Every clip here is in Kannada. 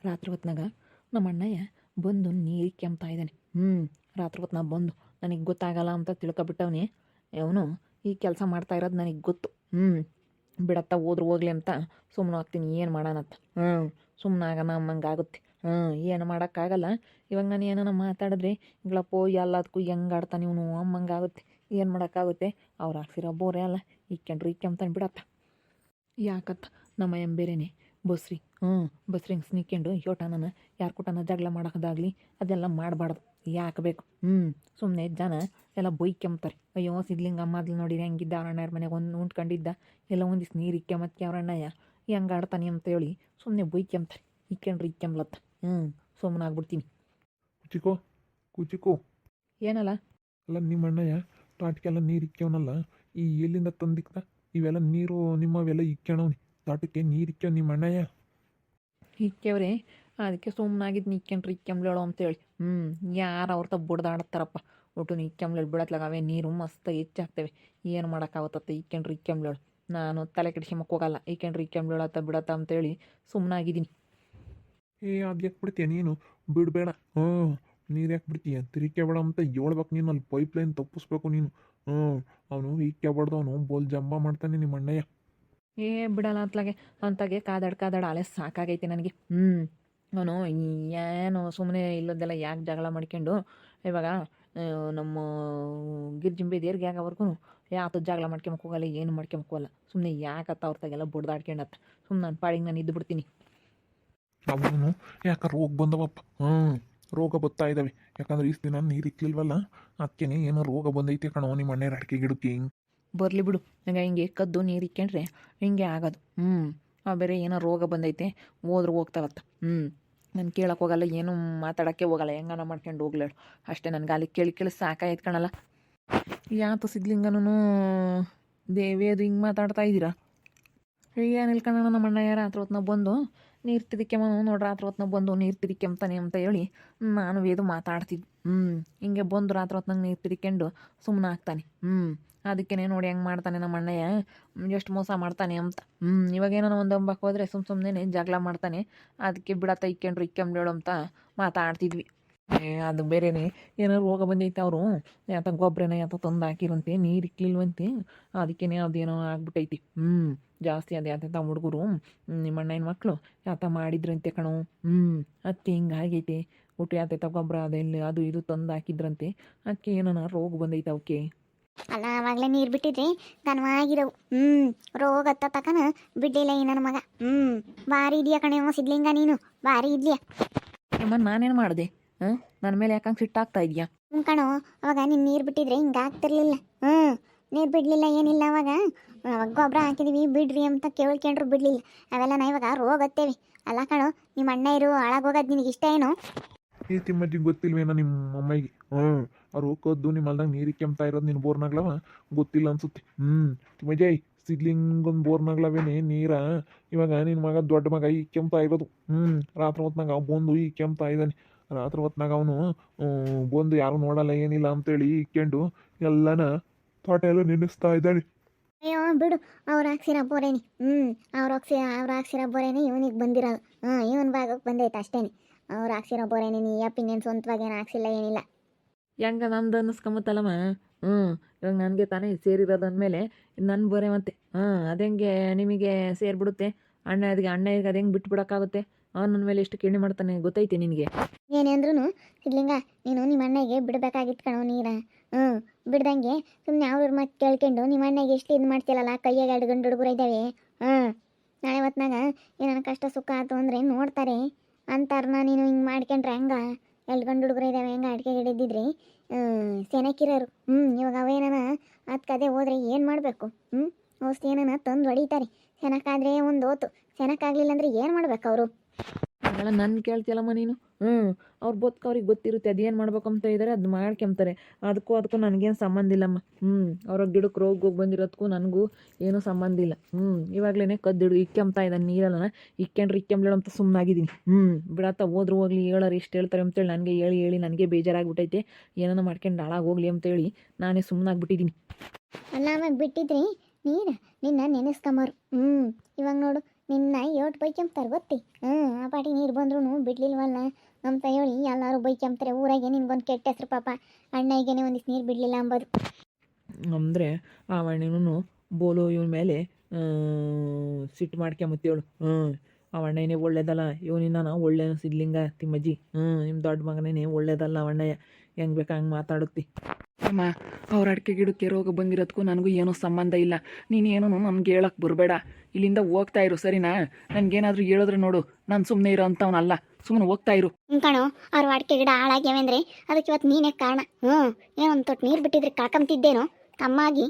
ರಾತ್ರಿ ಹೊತ್ನಾಗ ನಮ್ಮ ಅಣ್ಣಯ್ಯ ಬಂದು ನೀರು ಕೆಮ್ತಾ ಇದ್ದಾನೆ. ರಾತ್ರಿ ಹೊತ್ನಾಗ ಬಂದು ನನಗೆ ಗೊತ್ತಾಗಲ್ಲ ಅಂತ ತಿಳ್ಕೊಬಿಟ್ಟವನಿ. ಅವನು ಈ ಕೆಲಸ ಮಾಡ್ತಾ ಇರೋದು ನನಗೆ ಗೊತ್ತು. ಬಿಡತ್ತ ಹೋದ್ರು ಹೋಗ್ಲಿ ಅಂತ ಸುಮ್ಮನೆ ಆಗ್ತೀನಿ. ಏನು ಮಾಡೋಣಂತ ಸುಮ್ಮನೆ ಆಗೋಣ ಅಮ್ಮಂಗಾಗುತ್ತೆ. ಏನು ಮಾಡೋಕ್ಕಾಗಲ್ಲ. ಇವಾಗ ನಾನು ಏನಾನ ಮಾತಾಡಿದ್ರೆ ಇಗಳಪ್ಪೋ ಎಲ್ಲದಕ್ಕೂ ಹೆಂಗೆ ಆಡ್ತಾನೆ ಇವನು ಅಮ್ಮಂಗಾಗುತ್ತೆ. ಏನು ಮಾಡೋಕ್ಕಾಗುತ್ತೆ. ಅವ್ರು ಹಾಕ್ಸಿರೋ ಬೋರೆ ಅಲ್ಲ, ಇಕ್ಕೆಂತಾನೆ ಬಿಡತ್ತ. ಯಾಕತ್ತ ನಮ್ಮ ಬೇರೆನೆ ಬಸ್ರಿ ಬಸ್ರಿಂಗ್ ಸ್ನಿಕ್ಕೊಂಡು ಯೋಟನ ಯಾರು ಕೂಟನ ಜಗಳ ಮಾಡೋದಾಗಲಿ ಅದೆಲ್ಲ ಮಾಡಬಾರ್ದು. ಯಾಕೆ ಬೇಕು? ಸುಮ್ಮನೆ ಜನ ಎಲ್ಲ ಬೈಕೆಂಬ್ತಾರೆ. ಅಯ್ಯೋ ಸಿದ್ಲಿಂಗ ಮೊದಲು ನೋಡಿರಿ ಹೆಂಗಿದ್ದ ಅವ್ರಣ್ಣವ್ರ ಮನೆಗೆ ಉಂಟ್ಕೊಂಡಿದ್ದ ಎಲ್ಲ ಒಂದಿಷ್ಟು ನೀರು ಇಕ್ಕೆಂಬತ್ಕೆ ಅವ್ರಣ್ಣಯ್ಯ ಹೆಂಗೆ ಆಡ್ತಾನೆ ಅಂತೇಳಿ ಸುಮ್ಮನೆ ಬೈಕೆಂಬ್ತಾರೆ. ಇಕ್ಕೆಂಬ್ಲತ್ತ ಸುಮ್ಮನೆ ಆಗ್ಬಿಡ್ತೀನಿ. ಕುಚಿಕೋ ಏನಲ್ಲ ಅಲ್ಲ ನಿಮ್ಮ ಅಣ್ಣಯ್ಯ ತಾಟಕ್ಕೆಲ್ಲ ನೀರು ಇಕ್ಕ್ಯವನಲ್ಲ, ಈ ಎಲ್ಲಿಂದ ತಂದಿಕ್ತ ಇವೆಲ್ಲ ನೀರು ನಿಮ್ಮವೆಲ್ಲ ಇಕ್ಕ್ಯಣವ್ನಿ ತಾಟಕ್ಕೆ ನೀರು ಇಕ್ಕ್ಯವ ನಿಮ್ಮ ಅಣ್ಣಯ್ಯ. ಇಕ್ಕೆವ್ರೆ ಅದಕ್ಕೆ ಸುಮ್ಮನಾಗಿದ್ದು ಇಕ್ಕೆಂಬ್ಲೇಳು ಅಂತೇಳಿ. ಯಾರು ಅವ್ರ ತ ಬುಡ್ದಾಡ್ತಾರಪ್ಪ. ಒಟ್ಟು ಇಕ್ಕೆಂಬ್ಲೇಳು ಬಿಡತ್ಲಾಗ ಅವೇ ನೀರು ಮಸ್ತ್ ಹೆಚ್ಚಾಗ್ತವೆ. ಏನು ಮಾಡೋಕ್ಕಾಗುತ್ತತ್ತೆ. ಇಕ್ಕೆಂಬ್ಲೇಳು ನಾನು ತಲೆ ಕೆಡಿಸ್ಕೊಂಬಕ್ಕೆ ಹೋಗಲ್ಲ. ಇಕ್ಕೆಂಬ್ಲೇಳು ಆತ ಬಿಡತ್ತ ಅಂತೇಳಿ ಸುಮ್ಮನಾಗಿದ್ದೀನಿ. ಅದು ಯಾಕೆ ಬಿಡ್ತೀಯ ನೀನು? ಬಿಡಬೇಡ. ನೀರು ಯಾಕೆ ಬಿಡ್ತೀಯ? ತಿರಿಕೆಬೇಡ ಅಂತ ಹೇಳ್ಬೇಕು ನೀನು. ಅಲ್ಲಿ ಪೈಪ್ಲೈನ್ ತಪ್ಪಿಸ್ಬೇಕು ನೀನು. ಅವನು ಇಕ್ಕೆಬಾರ್ದು, ಅವನು ಬೋಲ್ ಜಂಬ ಮಾಡ್ತಾನೆ ನಿಮ್ಮ ಅಣ್ಣಯ್ಯ. ಬಿಡಲ್ಲ ಅಂತಾಗೆ ಕಾದಾಡ್ ಆಲೆ ಸಾಕಾಗೈತೆ ನನಗೆ. ಅವನು ಏನು ಸುಮ್ಮನೆ ಇಲ್ಲದೆಲ್ಲ ಯಾಕೆ ಜಗಳ ಮಾಡ್ಕೊಂಡು ಇವಾಗ ನಮ್ಮ ಗಿರ್ಜಿಂಬೆ ದೇರ್ಗೆ ಯಾಕವರೆಗೂ ಯಾತ ಜಗಳ ಮಾಡ್ಕೊಂಬಕ್ಕೆ ಹೋಗಲ್ಲ, ಏನು ಮಾಡ್ಕೊಂಬಕ್ಕೆ ಹೋಗಲ್ಲ. ಸುಮ್ಮನೆ ಯಾಕತ್ತ ಅವ್ರತಾಗೆಲ್ಲ ಬಡ್ದಾಡ್ಕೊಂಡತ್ತ. ಸುಮ್ಮನೆ ನನ್ನ ಪಾಡಿಗೆ ನಾನು ಇದ್ದು ಬಿಡ್ತೀನಿ. ಅವನು ಯಾಕೆ ರೋಗ ಬಂದವಪ್ಪ. ರೋಗ ಬರ್ತಾ ಇದ್ದಾವೆ. ಯಾಕಂದ್ರೆ ಇಷ್ಟು ದಿನ ನೀರು ಇಕ್ಲಿಲ್ವಲ್ಲ, ಅದಕ್ಕೇನೆ ಏನೋ ರೋಗ ಬಂದೈತೆ ಕಣೋ ನಿಮ್ಮ ಅಣ್ಣಯ್ಯರ ಅಡಿಕೆ ಗಿಡಕ್ಕೆ. ಬರಲಿ ಬಿಡು. ನಂಗೆ ಹಿಂಗೆ ಕದ್ದು ನೀರು ಇಕ್ಕೊಂಡ್ರೆ ಹಿಂಗೆ ಆಗೋದು. ಬೇರೆ ಏನೋ ರೋಗ ಬಂದೈತೆ ಹೋದ್ರೂ ಹೋಗ್ತಾವತ್ತ. ನಾನು ಕೇಳಕ್ಕೆ ಹೋಗಲ್ಲ, ಏನು ಮಾತಾಡೋಕ್ಕೆ ಹೋಗಲ್ಲ. ಹೆಂಗನ ಮಾಡ್ಕೊಂಡು ಹೋಗ್ಲೇಳು ಅಷ್ಟೇ. ನನಗೆ ಅಲ್ಲಿ ಕೇಳಿ ಸಾಕಾಯ್ತು ಕಣಲ್ಲ. ಯಾತು ಸಿದ್ಲಿಂಗನೂ ದೇವಿಯದು ಹಿಂಗೆ ಮಾತಾಡ್ತಾ ಇದ್ದೀರಾ? ಏನು ಇಲ್ಕಣ್ಣ ನಮ್ಮ ಅಣ್ಣಯ್ಯ ರಾತ್ರಿ ಹೊತ್ನಾಗ ಬಂದು ನೀರು ತಿರಿಕೆಮ್ಮನು ನೋಡ್ರಿ. ರಾತ್ರಿ ಹೊತ್ನಾಗ ಬಂದು ನೀರು ತಿರಿಕೆಂಬ್ತಾನೆ ಅಂತ ಹೇಳಿ ನಾನು ವೇದು ಮಾತಾಡ್ತಿದ್ದೆ. ಹಿಂಗೆ ಬಂದು ರಾತ್ರಿ ಹೊತ್ನಾಗ ನೀರು ತಿರಿಕೊಂಡು ಸುಮ್ಮನೆ ಆಗ್ತಾನೆ. ಅದಕ್ಕೇ ನೋಡಿ ಹೆಂಗೆ ಮಾಡ್ತಾನೆ ನಮ್ಮ ಅಣ್ಣಯ್ಯ, ಎಷ್ಟು ಮೋಸ ಮಾಡ್ತಾನೆ ಅಂತ. ಇವಾಗೇನೋ ಒಂದು ಅಂಬಕ್ಕೆ ಹೋದರೆ ಸುಮ್ಮನೆ ಜಗಳ ಮಾಡ್ತಾನೆ. ಅದಕ್ಕೆ ಬಿಡತ್ತ ಇಕ್ಕೆಂಬ್ಲೇಳು ಅಂತ ಮಾತಾಡ್ತಿದ್ವಿ. ಅದು ಬೇರೆಯೇ ಏನೋ ರೋಗ ಬಂದೈತೆ. ಅವರು ಯಾತ ಗೊಬ್ಬರನ ಯಾತ ತಂದು ಹಾಕಿರಂತೆ, ನೀರು ಇಕ್ಲಿಲ್ವಂತೆ. ಅದಕ್ಕೇನೆ ಅದೇನೋ ಆಗ್ಬಿಟ್ಟೈತಿ. ಜಾಸ್ತಿ ಅದು ಯಾತ ಹುಡುಗರು ನಿಮ್ಮ ಅಣ್ಣನ ಮಕ್ಕಳು ಯಾತ ಮಾಡಿದ್ರಂತೆ ಕಣೋ. ಅದಕ್ಕೆ ಹಿಂಗೆ ಆಗೈತೆ. ಒಟ್ಟು ಯಾತ ಗೊಬ್ಬರ ಅದೆಲ್ಲ ಅದು ಇದು ತಂದು ಹಾಕಿದ್ರಂತೆ. ಅದಕ್ಕೆ ಏನೋ ರೋಗ ಬಂದೈತೆ ಅವಕ್ಕೆ. ಅಲ್ಲ ಆವಾಗಲೇ ನೀರು ಬಿಟ್ಟಿದ್ರಿ ಘನವಾಗಿರವು. ರೋಗ ತಕನ ಬಿಡ್ಲಿಲ್ಲ ಈ ನನ್ನ ಮಗ. ಭಾರಿ ಇದೆಯಾ ಕಣೆ ಸಿದ್ಲಿಂಗ, ನೀನು ಭಾರಿ ಇದೆಯಾ. ಅಮ್ಮ ನಾನೇನು ಮಾಡಿದೆ? ನನ್ನ ಮೇಲೆ ಯಾಕಂಗೆ ಸಿಟ್ಟಾಗ್ತಾ ಇದೆಯಾ? ಕಣೋ ಅವಾಗ ನೀನು ನೀರು ಬಿಟ್ಟಿದ್ರೆ ಹಿಂಗೆ ಆಗ್ತಿರ್ಲಿಲ್ಲ. ನೀರು ಬಿಡಲಿಲ್ಲ ಏನಿಲ್ಲ. ಅವಾಗ ಗೊಬ್ಬರ ಹಾಕಿದೀವಿ ಬಿಡ್ರಿ ಅಂತ ಕೇಳ್ಕೊಂಡ್ರು ಬಿಡಲಿಲ್ಲ. ಅವೆಲ್ಲ ನಾ ಇವಾಗ ರೋಗ ಹತ್ತೇವಿ. ಅಲ್ಲ ಕಣೋ ನಿಮ್ಮ ಅಣ್ಣ ಇರು ಹಾಳಾಗೋಗೋದು ನಿನಗೆ ಇಷ್ಟ ಏನೋ? ಈ ತಿಮ್ಮಜ್ಜಿಗೆ ಗೊತ್ತಿಲ್ವೇನೋ ನಿಮ್ಮ ಅಮ್ಮಗೆ? ಅವ್ರು ಕದ್ದು ನಿಮ್ಮ ಅಲ್ದಾಗ ನೀರು ಕೆಮ್ತಾ ಇರೋದು ನಿನ್ನ ಬೋರ್ನಾಗ್ಲವ ಗೊತ್ತಿಲ್ಲ ಅನ್ಸುತ್ತೆ. ತಿಮ್ಮಜ್ಜಯ್ ಸಿದ್ಲಿಂಗೊಂದು ಬೋರ್ನಾಗ್ಲವೇನೆ ನೀರ. ಇವಾಗ ನಿನ್ನ ಮಗ ದೊಡ್ಡ ಮಗ ಈ ಕೆಮ್ತಾ ಇರೋದು. ರಾತ್ರಿ ಹೊತ್ನಾಗ ಅವ ಬಂದು ಈ ಕೆಮ್ತಾ ಇದ್ದಾನೆ. ರಾತ್ರಿ ಹೊತ್ನಾಗ ಅವನು ಬಂದು ಯಾರು ನೋಡಲ್ಲ ಏನಿಲ್ಲ ಅಂತೇಳಿ ಇಕ್ಕೊಂಡು ಎಲ್ಲನ ತೋಟ ಎಲ್ಲ ನೆನೆಸ್ತಾ ಇದ್ದಾನೆ. ಅಯ್ಯೋ ಬಿಡು, ಅವ್ರು ಹಾಕ್ಸಿರೋ ಬೋರೇನಿ. ಅವ್ರು ಹಾಕ್ಸಿರೋ ಬೋರೇನೆ ಇವನಿಗೆ ಬಂದಿರೋದು. ಇವನ್ ಭಾಗಕ್ಕೆ ಬಂದೈತೆ ಅಷ್ಟೇನೆ. ಅವ್ರು ಹಾಕ್ಸಿರೋ ಬೋರೇನೆ. ನೀ ಅಪ್ಪಿನೇನು ಸ್ವಂತವಾಗಿ ಏನು ಹಾಕ್ಸಿಲ್ಲ ಏನಿಲ್ಲ. ಹೆಂಗೆ ನಮ್ದು ಅನ್ನಿಸ್ಕೊಂಬತ್ತಲ್ಲಮ್ಮ. ಇವಾಗ ನನಗೆ ತಾನೇ ಸೇರಿರೋದು ಅಂದಮೇಲೆ ನನ್ನ ಬರೆ ಮತ್ತೆ ಅದೆಂಗೆ ನಿಮಗೆ ಸೇರಿಬಿಡುತ್ತೆ? ಅಣ್ಣಗೆ ಅದು ಹೆಂಗೆ ಬಿಟ್ಟು ಬಿಡೋಕ್ಕಾಗುತ್ತೆ? ನನ್ನ ಮೇಲೆ ಎಷ್ಟು ಕಿಣಿ ಮಾಡ್ತಾನೆ ಗೊತ್ತೈತೆ ನಿನಗೆ? ಏನೇ ಅಂದ್ರೂ ಸಿದ್ಲಿಂಗ ನೀನು ನಿಮ್ಮ ಅಣ್ಣಗೆ ಬಿಡಬೇಕಾಗಿತ್ತು ಕಣೋ ನೀರ. ಬಿಡ್ದಂಗೆ ಸುಮ್ಮನೆ ಅವ್ರ ಮತ್ತೆ ಕೇಳ್ಕೊಂಡು ನಿಮ್ಮ ಅಣ್ಣಗೆ ಎಷ್ಟು ಇದು ಮಾಡ್ತಿಲ್ಲಲ್ಲ. ಕೈಯಾಗ 2 ಗಂಡು ಹುಡುಗರು ಇದ್ದಾವೆ. ನಾಳೆ ಹೊತ್ನಾಗ ಏನಾನ ಕಷ್ಟ ಸುಖ ಆಯ್ತು ಅಂದರೆ ನೋಡ್ತಾರೆ ಅಂತಾರನ್ನ. ನೀನು ಹಿಂಗೆ ಮಾಡ್ಕೊಂಡ್ರೆ ಹೆಂಗ? 2 ಗಂಡು ಹುಡುಗರು ಇದ್ದಾವೆ, ಹೆಂಗೆ ಅಡಿಕೆ ಗಿಡಿದ್ದಿದ್ರಿ ಸೆನಕಿರೋರು. ಇವಾಗ ಅವೇನ ಅದಕ್ಕದೇ ಹೋದ್ರೆ ಏನು ಮಾಡಬೇಕು? ಔಷಧಿ ಏನಾನ ತಂದು ಹೊಡಿತಾರೆ. ಸೆನಕಾದರೆ ಒಂದು ಓತು, ಸೆನಕಾಗಲಿಲ್ಲ ಅಂದರೆ ಏನು ಮಾಡ್ಬೇಕು ಅವರು? ಅವೆಲ್ಲ ನನ್ನ ಕೇಳ್ತಿಯಲ್ಲಮ್ಮ ನೀನು. ಅವ್ರು ಅವ್ರಿಗೆ ಗೊತ್ತಿರುತ್ತೆ ಅದೇನು ಮಾಡ್ಬೇಕಂತ ಇದ್ದಾರೆ ಅದು ಮಾಡ್ಕೊಂತಾರೆ. ಅದಕ್ಕೂ ನನಗೇನು ಸಂಬಂಧ ಇಲ್ಲಮ್ಮ. ಅವ್ರ ಗಿಡಕ್ಕೆ ರೋಗ ಹೋಗಿ ಬಂದಿರೋದಕ್ಕೂ ನನಗೂ ಏನೂ ಸಂಬಂಧ ಇಲ್ಲ. ಇವಾಗಲೇ ಕದ್ದಿಡು ಇಕ್ಕೆಂಬ್ತಾ ಇದ್ದಾನೆ ನೀರಲ್ಲ. ಇಕ್ಕೆಂಬ್ಲೇಳು ಅಂತ ಸುಮ್ಮನಾಗಿದ್ದೀನಿ. ಬಿಡತ್ತ ಹೋದ್ರು ಹೋಗ್ಲಿ, ಹೇಳೋರು ಎಷ್ಟು ಹೇಳ್ತಾರೆ ಅಂತೇಳಿ ನನಗೆ ಹೇಳಿ ನನಗೆ ಬೇಜಾರಾಗ್ಬಿಟ್ಟೈತೆ. ಏನಾನ ಮಾಡ್ಕೊಂಡು ಹಾಳಾಗಿ ಹೋಗ್ಲಿ ಅಂತೇಳಿ ನಾನೇ ಸುಮ್ಮನಾಗ್ಬಿಟ್ಟಿದ್ದೀನಿ. ಅಲ್ಲ ಅವಾಗ ಬಿಟ್ಟಿದ್ರಿ ನೀರು ನಿನ್ನ ನೆನೆಸ್ಕೊಂಬರು. ಇವಾಗ ನೋಡು ನಿನ್ನ ಯೋಟ್ ಬೈಕೆಂಬ್ತಾರೆ ಗೊತ್ತಿ. ಆ ಪಾಟಿ ನೀರು ಬಂದ್ರೂ ಬಿಡ್ಲಿಲ್ವಲ್ಲ ಅಂತ ಹೇಳಿ ಎಲ್ಲರೂ ಬೈಕೆಂಬ್ತಾರೆ ಊರಾಗೆ ನಿನ್ಗೊಂದು ಕೆಟ್ಟ ಹೆಸ್ರು ಪಾಪ. ಅಣ್ಣಯ್ಯಗೇನೆ ಒಂದಿಷ್ಟು ನೀರು ಬಿಡಲಿಲ್ಲ ಅಂಬೋದು. ಅಂದರೆ ಆ ಅಣ್ಣನೂ ಬೋಲು ಇವನ ಮೇಲೆ ಸಿಟ್ಟು ಮಾಡ್ಕೊಂಬತ್ತೇಳು. ಆ ಅಣ್ಣನೇ ಒಳ್ಳೇದಲ್ಲ, ಇವನಿಂದ ನಾವು ಒಳ್ಳೆ ಸಿದ್ಲಿಂಗ ತಿಮ್ಮಜ್ಜಿ. ನಿಮ್ಮ ದೊಡ್ಡ ಮಗನೇ ಒಳ್ಳೇದಲ್ಲ ಅಣ್ಣಯ್ಯ, ಹೆಂಗೆ ಬೇಕಾ ಹಂಗೆ ಮಾತಾಡುತ್ತಿ. ಅಮ್ಮ, ಅವ್ರ ಅಡಿಕೆ ಗಿಡಕ್ಕೆ ರೋಗ ಬಂದಿರೋದಕ್ಕೂ ನನಗೂ ಏನೂ ಸಂಬಂಧ ಇಲ್ಲ. ನೀನೇನು ನನ್ಗೆ ಹೇಳಕ್ಕೆ ಬರಬೇಡ. ಇಲ್ಲಿಂದ ಹೋಗ್ತಾ ಇರು ಸರಿನಾ? ನನಗೇನಾದರೂ ಹೇಳಿದ್ರೆ ನೋಡು, ನಾನು ಸುಮ್ಮನೆ ಇರೋ ಅಂಥವನಲ್ಲ. ಸುಮ್ಮನೆ ಹೋಗ್ತಾ ಇರು. ಕಣೋ, ಅವ್ರ ಅಡಿಕೆ ಗಿಡ ಹಾಳಾಗ್ಯಾವೆ ಅಂದರೆ ಅದಕ್ಕೆ ಇವತ್ತು ನೀನೇ ಕಾರಣ. ಏನೊಂದು ತೊಟ್ಟು ನೀರು ಬಿಟ್ಟಿದ್ರೆ ಕಾಕಂತಿದ್ದೇನೋ ತಮ್ಮಾಗಿ.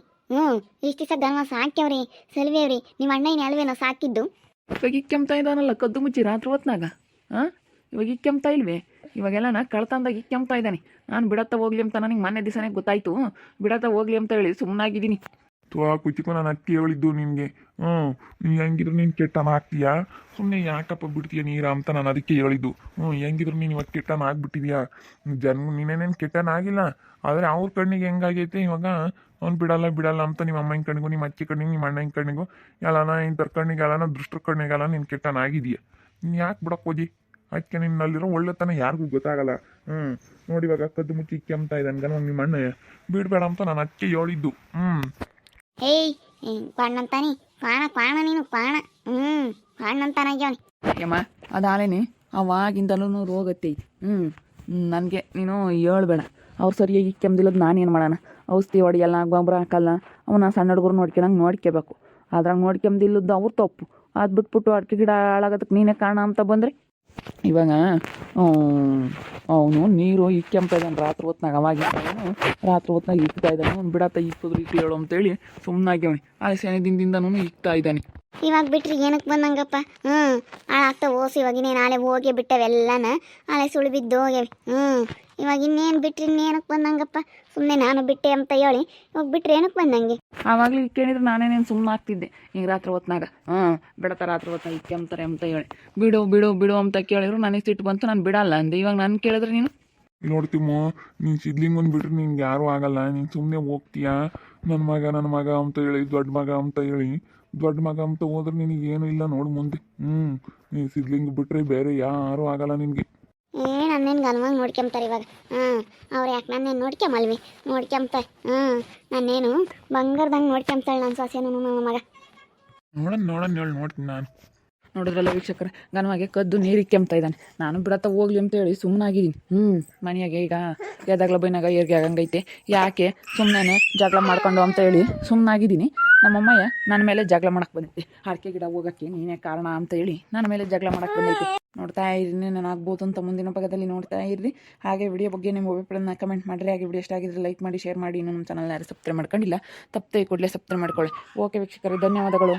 ಇಷ್ಟು ದಿವಸ ದನ ಸಾಕ್ಯವ್ರಿ, ಸೆಲ್ವೇವ್ರಿ. ನಿಮ್ಮ ಅಣ್ಣನ ಅಲ್ವೇನೋ ಸಾಕಿದ್ದು. ಇವಾಗ ಇಕ್ಕೆಂಬ್ತಾ ಇದ್ದಾನಲ್ಲ ಕದ್ದು ಮುಚ್ಚಿ ರಾತ್ರಿ ಹೊತ್ನಾಗ. ಇವಾಗ ಇಕ್ಕೆಂಬ್ತಾ ಇಲ್ವೇ? ಇವಾಗೆಲ್ಲ ಕಳ್ತಂದಾಗ ಇಕ್ಕೆಂಬ್ತಾ ಇದ್ದಾನೆ. ನಾನು ಬಿಡತ್ತ ಹೋಗ್ಲಿ ಅಂತ ನನಗೆ ಮೊನ್ನೆ ದಿವಸನೇ ಗೊತ್ತಾಯ್ತು. ಬಿಡತ್ತ ಹೋಗ್ಲಿ ಅಂತ ಹೇಳಿ ಸುಮ್ಮನಾಗಿದ್ದೀನಿ. ಕುಚಿಕು ನಾನು ಅಕ್ಕಿ ಹೇಳಿದ್ದು ನಿನಗೆ. ನೀನು ಹೆಂಗಿದ್ರು ನೀನು ಕೆಟ್ಟನ ಆಗ್ತೀಯಾ, ಸುಮ್ಮನೆ ಯಾಕಪ್ಪ ಬಿಡ್ತೀಯ ನೀರ ಅಂತ ನಾನು ಅದಕ್ಕೆ ಹೇಳಿದ್ದು. ಹೆಂಗಿದ್ರು ನೀನು ಇವಾಗ ಕೆಟ್ಟನ ಆಗ್ಬಿಟ್ಟಿದ್ಯಾ. ನೀನೇನೇನು ಕೆಟ್ಟನ ಆಗಿಲ್ಲ, ಆದರೆ ಅವ್ರ ಕಣ್ಣಿಗೆ ಹೆಂಗಾಗೈತೆ ಇವಾಗ ಅವ್ನು ಬಿಡಲ್ಲ ಅಂತ ನಿಮ್ಮ ಅಮ್ಮನ ಕಣ್ಣಿಗೂ ನಿಮ್ಮ ಅಚ್ಚಿ ಕಣ್ಣಿಗೆ ನಿಮ್ಮ ಅಣ್ಣನ ಕಣ್ಣಿಗೂ ಎಲ್ಲನ ಇಂಥರ ಕಣ್ಣಿಗೆ ಎಲ್ಲನ ದೃಷ್ಟರ ಕಣ್ಣಿಗೆಲ್ಲ ನೀನು ಕೆಟ್ಟನ ಆಗಿದೆಯಾ. ನೀನು ಯಾಕೆ ಬಿಡಕ್ಕೆ ಹೋಗಿ? ಅದಕ್ಕೆ ನಿನ್ನಲ್ಲಿರೋ ಒಳ್ಳೆತನ ಯಾರಿಗೂ ಗೊತ್ತಾಗಲ್ಲ. ನೋಡಿ ಇವಾಗ ಕದ್ದು ಮುಚ್ಚಿ ಕೆಮ್ತಾ ಇದ್ದಾನೆ ನಿಮ್ಮ ಅಣ್ಣ. ಬಿಡಬೇಡ ಅಂತ ನಾನು ಅದಕ್ಕೆ ಹೇಳಿದ್ದು. ಏಯ್ ಕ್ವಾಣಂತಾನಿ ಕ್ವಾಣ ನೀನು ಕ್ವಾಣ. ಕ್ವಾಣಂತಾನಾಗ್ಯಾವನಿ. ಯಮ್ಮ, ಅದಾಲೇನೆ ಅವಾಗಿಂದಲೂ ರೋಗತ್ತೈತಿ. ನನಗೆ ನೀನು ಹೇಳ್ಬೇಡ. ಅವ್ರು ಸರಿಯಾಗಿ ಕೆಮ್ದಿಲ್ಲದು ನಾನೇನು ಮಾಡೋಣ? ಔಷಧಿ ಹೊಡಿಯಲ್ಲ, ಗೊಬ್ಬರ ಹಾಕಲ್ಲ. ಅವನ್ನ ಸಣ್ಣ ಹುಡುಗರು ನೋಡ್ಕೋಬೇಕು. ಅದ್ರಾಗ ನೋಡ್ಕೊಂಬಿಲ್ಲದ್ದು ಅವ್ರು ತಪ್ಪು. ಅದು ಬಿಟ್ಬಿಟ್ಟು ಅಡಿಕೆ ಗಿಡ ಹಾಳಾಗೋದಕ್ಕೆ ನೀನೇ ಕಾರಣ ಅಂತ ಬಂದರೆ ಇವಾಗ ಅವನು ನೀರು ಇಕ್ಕೆಂಬ್ತಾ ಇದ್ದಾನೆ ರಾತ್ರಿ ಹೊತ್ನಾಗ. ರಾತ್ರಿ ಹೊತ್ನಾಗ ಇಕ್ತಾ ಇದ್ದಾನೆ. ಅವ್ನು ಬಿಡತ್ತ ಇಕ್ಕಿದ್ರು ಇಕ್ಲೇಳು ಅಂತೇಳಿ ಸುಮ್ಮನಾಗ್ಯವನಿ. ಆ ಸೆನೆ ದಿನದಿಂದನೂ ಇಕ್ತಾ ಇದ್ದಾನೆ. ಇವಾಗ ಬಿಟ್ರಿ ಏನಕ್ಕೆ ಬಂದಂಗಪ್ಪ? ಹಾಳಾಗ್ತಾ ಓಸಿ ಇವಾಗ ಇನ್ನೇನು ನಾಳೆ ಹೋಗಿ ಬಿಟ್ಟವೆಲ್ಲನ ನಾಳೆ ಸುಳಿ ಬಿದ್ದು ಹೋಗ್ಯವೆ. ಇವಾಗ ಇನ್ನೇನು ಬಿಟ್ರಿ ಇನ್ನೇನಕ್ಕೆ ಬಂದಂಗಪ್ಪ? ಸುಮ್ಮನೆ ನಾನು ಬಿಟ್ಟೆ ಅಂತ ಹೇಳಿ ಇವಾಗ ಬಿಟ್ರೆ ಏನಕ್ಕೆ ಬಂದಂಗೆ? ಆವಾಗಲೂ ಇಕ್ಕೇನಿದ್ರೆ ನಾನೇನೇನು ಸುಮ್ಮನೆ ಆಗ್ತಿದ್ದೆ. ಈಗ ರಾತ್ರಿ ಹೊತ್ನಾಗ ಬಿಡತ್ತ ರಾತ್ರಿ ಹೊತ್ನಾಗ ಇಕ್ಕೆಂಬ್ತಾರೆ ಅಂತ ಹೇಳಿ ಬಿಡು ಅಂತ ಕೇಳಿದ್ರು ನನಗೆ ಸಿಟ್ಟು ಬಂತು. ನಾನು ಬಿಡಲ್ಲ ಅಂದೆ. ಇವಾಗ ನಾನು ಕೇಳಿದ್ರೆ ನೀನು ನೋಡ್ತೀಮೋ, ನೀನು ಸಿದ್ಲಿಂಗನ್ ಬಿಟ್ರೆ ನಿನ್ಗೆ ಯಾರೂ ಆಗಲ್ಲ. ನೀನು ಸುಮ್ಮನೆ ಹೋಗ್ತೀಯಾ. ನನ್ನ ಮಗ ಅಂತ ಹೇಳಿ ದೊಡ್ಡ ಮಗ ಅಂತ ಹೋದ್ರೆ ನಿನಗೇನು ಇಲ್ಲ ನೋಡು ಮುಂದೆ. ನೀನು ಸಿದ್ಲಿಂಗ್ ಬಿಟ್ರೆ ಬೇರೆ ಯಾರೂ ಆಗಲ್ಲ ನಿನಗೆ. ನನ್ನೇನು ಗನ್ವಾಗಿ ನೋಡ್ಕೊಂತಾರೆ ಇವಾಗ. ಅವ್ರು ಯಾಕೆ ನನ್ನೇನು ನೋಡ್ಕೊಂಬಲ್ವಿ? ನೋಡ್ಕೊಂತಾರೆ. ನನ್ನೇನು ಬಂಗಾರದಂಗೆ ನೋಡ್ಕೊಂತಾಳೆ ನನ್ನ ಸೊಸೆನೂ ನನ್ನ ಮಗ. ನೋಡೋಣ ಹೇಳಿ ನೋಡ್ತೀನಿ ನಾನು. ನೋಡಿದ್ರಲ್ಲ ವೀಕ್ಷಕರೇ, ಗನವಾಗಿ ಕದ್ದು ನೀರು ಇಕ್ಕೆಂಬ್ತಾ ಇದ್ದಾನೆ. ನಾನು ಬಿಡತ್ತ ಹೋಗ್ಲಿ ಅಂತ ಹೇಳಿ ಸುಮ್ಮನಾಗಿದ್ದೀನಿ. ಮನೆಯಾಗೆ ಈಗ ಎದಾಗ್ಲ ಬೈನಾಗ ಏರ್ಗೆ ಆಗಂಗೈತೆ. ಯಾಕೆ ಸುಮ್ಮನೆ ಜಗಳ ಮಾಡ್ಕೊಂಡು ಅಂತ ಹೇಳಿ ಸುಮ್ಮನಾಗಿದ್ದೀನಿ. ನಮ್ಮಮ್ಮಯ್ಯ ನನ್ನ ಮೇಲೆ ಜಗಳ ಮಾಡಕ್ಕೆ ಬಂದೈತೆ. ಅಡಿಕೆ ಗಿಡ ಹೋಗೋಕ್ಕೆ ನೀನೇ ಕಾರಣ ಅಂತ ಹೇಳಿ ನನ್ನ ಮೇಲೆ ಜಗಳ ಮಾಡಕ್ಕೆ ಬಂದೈತೆ. ನೋಡ್ತಾ ಇರಿ, ನಾನು ಆಗ್ಬೋದು ಅಂತ ಮುಂದಿನ ಭಾಗದಲ್ಲಿ ನೋಡ್ತಾ ಇರ್ರಿ. ಹಾಗೆ ವಿಡಿಯೋ ಬಗ್ಗೆ ನಿಮ್ಮ ಅಭಿಪ್ರಾಯನ ಕಮೆಂಟ್ ಮಾಡಿರಿ. ಹಾಗೆ ವಿಡಿಯೋ ಇಷ್ಟ ಆಗಿದ್ರೆ ಲೈಕ್ ಮಾಡಿ, ಶೇರ್ ಮಾಡಿ. ಇನ್ನೂ ನಮ್ಮ ಚಾನಲ್ ಯಾರು ಸಬ್ಸ್ಕ್ರೈಬ್ ಮಾಡ್ಕೊಂಡಿಲ್ಲ, ತಪ್ಪದೆ ಕೂಡಲೇ ಸಬ್ಸ್ಕ್ರೈಬ್ ಮಾಡ್ಕೊಳ್ಳಿ. ಓಕೆ ವೀಕ್ಷಕರೇ, ಧನ್ಯವಾದಗಳು.